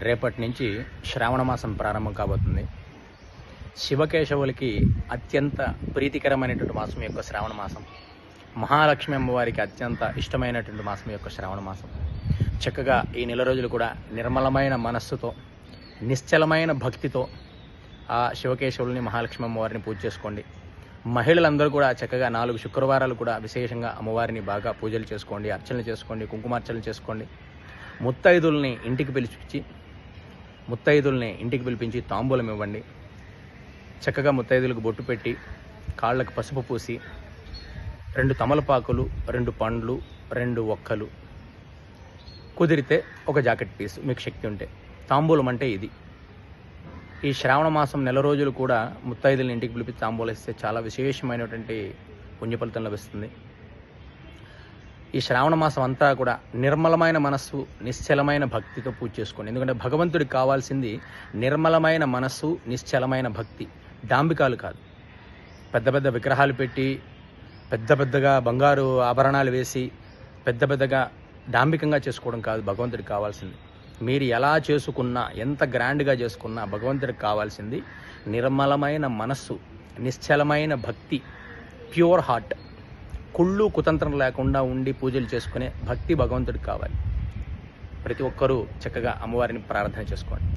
రేపటి నుంచి శ్రావణ మాసం ప్రారంభం కాబోతుంది. శివకేశవులకి అత్యంత ప్రీతికరమైనటువంటి మాసం యొక్క శ్రావణ మాసం. మహాలక్ష్మి అమ్మవారికి అత్యంత ఇష్టమైనటువంటి మాసం యొక్క శ్రావణ మాసం. చక్కగా ఈ నెల రోజులు కూడా నిర్మలమైన మనస్సుతో, నిశ్చలమైన భక్తితో ఆ శివకేశవుల్ని, మహాలక్ష్మి అమ్మవారిని పూజ చేసుకోండి. మహిళలందరూ కూడా చక్కగా 4 శుక్రవారాలు కూడా విశేషంగా అమ్మవారిని బాగా పూజలు చేసుకోండి, అర్చనలు చేసుకోండి, కుంకుమార్చనలు చేసుకోండి. ముత్తైదుల్ని ఇంటికి పిలిపించి తాంబూలం ఇవ్వండి. చక్కగా ముత్తైదులకు బొట్టు పెట్టి, కాళ్ళకు పసుపు పూసి, 2 తమలపాకులు, 2 పండ్లు, 2 ఒక్కలు, కుదిరితే ఒక జాకెట్ పీస్ మీకు శక్తి ఉంటే. తాంబూలం అంటే ఇది. ఈ శ్రావణ మాసం నెల రోజులు కూడా ముత్తైదుల్ని ఇంటికి పిలిపి తాంబూలం ఇస్తే చాలా విశేషమైనటువంటి పుణ్యఫలితం లభిస్తుంది. ఈ శ్రావణ మాసం అంతా కూడా నిర్మలమైన మనస్సు, నిశ్చలమైన భక్తితో పూజ చేసుకోండి. ఎందుకంటే భగవంతుడికి కావాల్సింది నిర్మలమైన మనస్సు, నిశ్చలమైన భక్తి, డాంబికాలు కాదు. పెద్ద పెద్ద విగ్రహాలు పెట్టి, పెద్దగా బంగారు ఆభరణాలు వేసి, పెద్దగా డాంబికంగా చేసుకోవడం కాదు భగవంతుడికి కావాల్సింది. మీరు ఎలా చేసుకున్నా, ఎంత గ్రాండ్గా చేసుకున్నా భగవంతుడికి కావాల్సింది నిర్మలమైన మనస్సు, నిశ్చలమైన భక్తి, ప్యూర్ హార్ట్. కుళ్ళు కుతంత్రం లేకుండా ఉండి పూజలు చేసుకునే భక్తి భగవంతుడికి కావాలి. ప్రతి ఒక్కరూ చక్కగా అమ్మవారిని ప్రార్థన చేసుకోండి.